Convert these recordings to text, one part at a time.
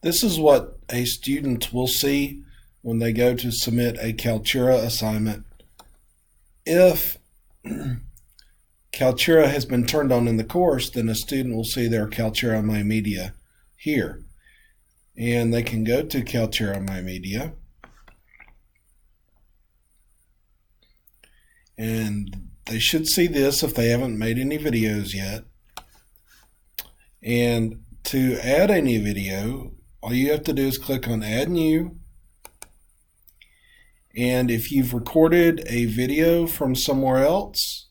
This is what a student will see when they go to submit a Kaltura assignment. If Kaltura has been turned on in the course, then a student will see their Kaltura My Media here. And they can go to Kaltura My Media. And they should see this if they haven't made any videos yet. And to add a new video, all you have to do is click on Add New. And if you've recorded a video from somewhere else,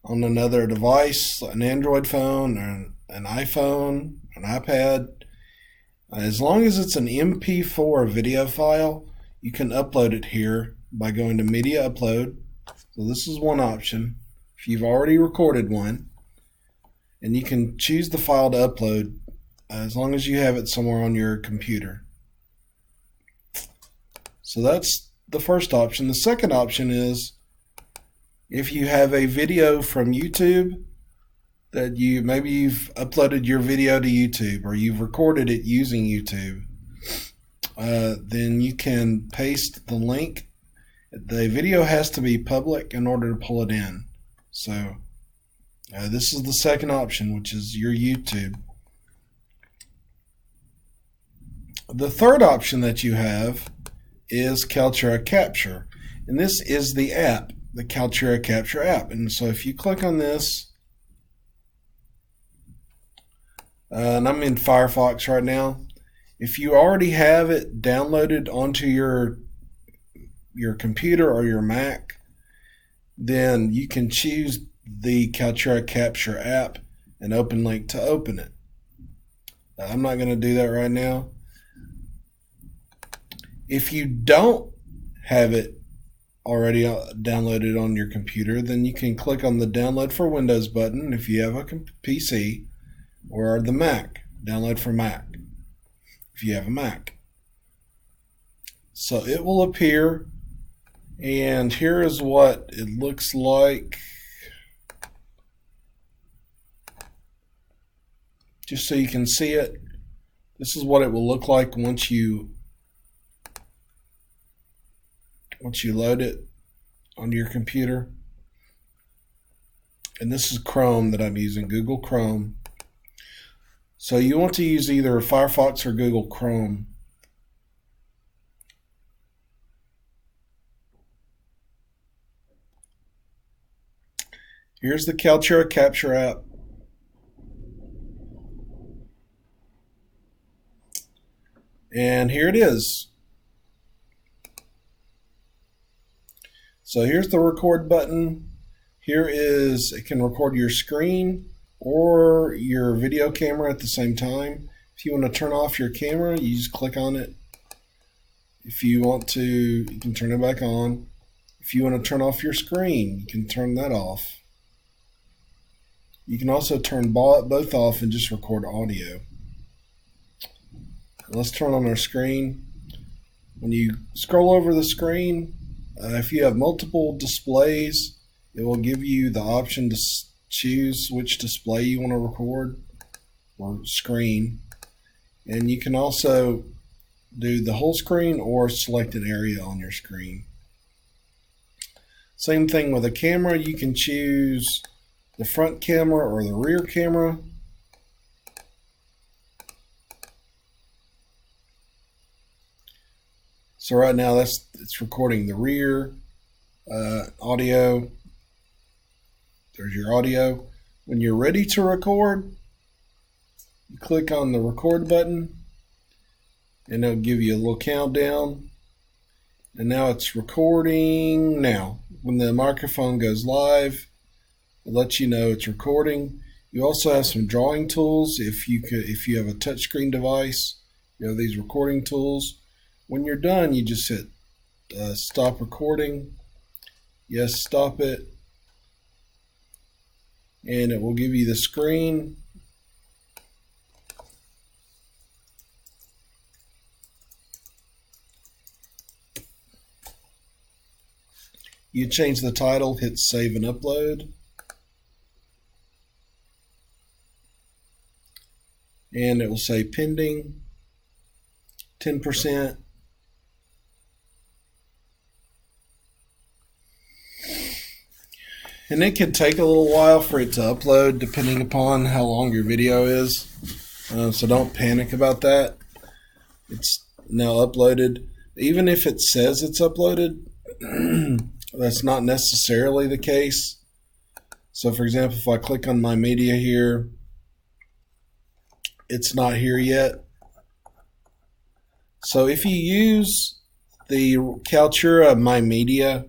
on another device, an Android phone, or an iPhone, an iPad, as long as it's an MP4 video file, you can upload it here by going to Media Upload. So this is one option if you've already recorded one, and you can choose the file to upload as long as you have it somewhere on your computer. So that's the first option. The second option is if you have a video from YouTube that maybe you've uploaded your video to YouTube or you've recorded it using YouTube, then you can paste the link. The video has to be public in order to pull it in. So this is the second option, which is your YouTube. The third option that you have is Kaltura Capture, and this is the app, the Kaltura Capture app. And so if you click on this, and I'm in Firefox right now, if you already have it downloaded onto your computer or your Mac, then you can choose the Kaltura Capture app and open link to open it. I'm not going to do that right now. If you don't have it already downloaded on your computer, then you can click on the Download for Windows button if you have a PC, or the Mac, Download for Mac if you have a Mac. So it will appear, and here is what it looks like. Just so you can see it, this is what it will look like once you load it on your computer. And this is Chrome that I'm using, Google Chrome. So you want to use either Firefox or Google Chrome. Here's the Kaltura Capture app. And here it is. So here's the record button. Here is, it can record your screen or your video camera at the same time. If you want to turn off your camera, you just click on it. If you want to, you can turn it back on. If you want to turn off your screen, you can turn that off. You can also turn both off and just record audio. Let's turn on our screen. When you scroll over the screen, if you have multiple displays, it will give you the option to choose which display you want to record or screen. And you can also do the whole screen or select an area on your screen. Same thing with a camera. You can choose the front camera or the rear camera. So right now it's recording the rear audio. There's your audio. When you're ready to record, you click on the record button and it'll give you a little countdown. And now it's recording now. When the microphone goes live, it lets you know it's recording. You also have some drawing tools. If you have a touchscreen device, you have these recording tools. When you're done, you just hit stop recording. Yes, stop it. And it will give you the screen. You change the title, hit save and upload. And it will say pending. 10%. And it can take a little while for it to upload depending upon how long your video is. So don't panic about that. It's now uploaded. Even if it says it's uploaded, that's not necessarily the case. So for example, if I click on my media here, it's not here yet. So if you use the Kaltura My Media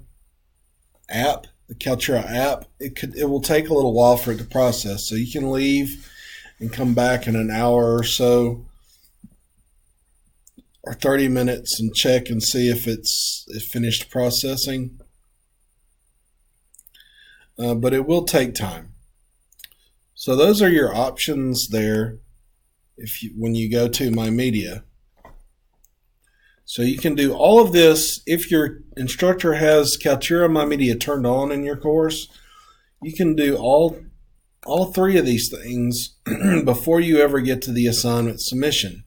app, the Kaltura app, it will take a little while for it to process. So you can leave and come back in an hour or so, or 30 minutes, and check and see if it's finished processing. But it will take time. So those are your options there when you go to My Media. So you can do all of this. If your instructor has Kaltura My Media turned on in your course, you can do all three of these things before you ever get to the assignment submission.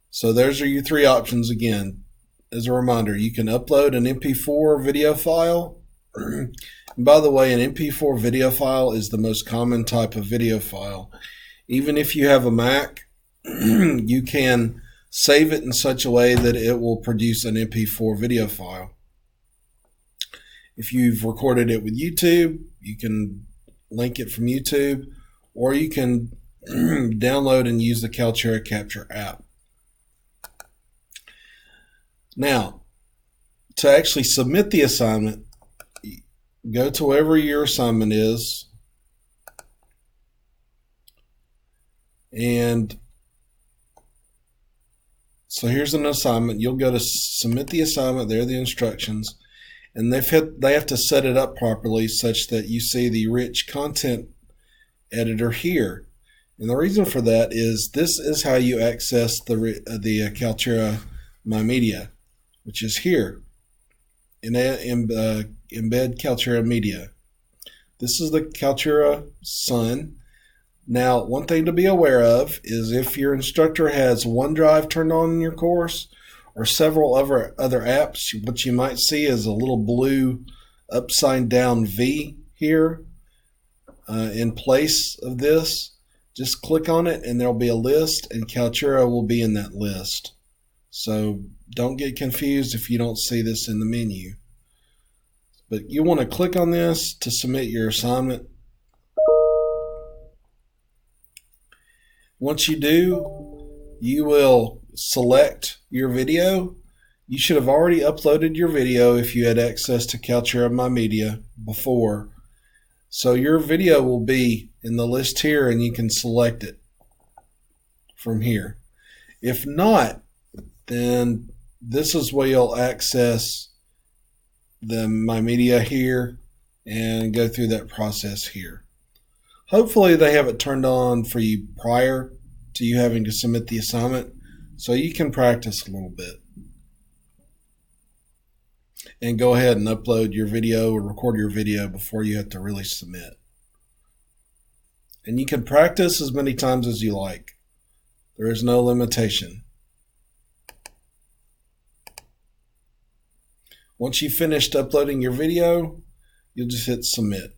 So those are your three options again. As a reminder, you can upload an MP4 video file. And by the way, an MP4 video file is the most common type of video file. Even if you have a Mac, you can save it in such a way that it will produce an MP4 video file. If you've recorded it with YouTube, you can link it from YouTube, or you can download and use the Kaltura Capture app. Now, to actually submit the assignment, go to wherever your assignment is, and so here's an assignment. You'll go to submit the assignment. There are the instructions. And they have to set it up properly such that you see the rich content editor here. And the reason for that is this is how you access the Kaltura My Media, which is here. Embed Kaltura Media. This is the Kaltura Sun. Now, one thing to be aware of is if your instructor has OneDrive turned on in your course or several other apps, what you might see is a little blue upside down V here in place of this. Just click on it and there'll be a list, and Kaltura will be in that list. So don't get confused if you don't see this in the menu. But you want to click on this to submit your assignment. Once you do, you will select your video. You should have already uploaded your video if you had access to Kaltura My Media before. So your video will be in the list here and you can select it from here. If not, then this is where you'll access the My Media here and go through that process here. Hopefully they have it turned on for you prior to you having to submit the assignment so you can practice a little bit. And go ahead and upload your video or record your video before you have to really submit. And you can practice as many times as you like. There is no limitation. Once you've finished uploading your video, you'll just hit submit.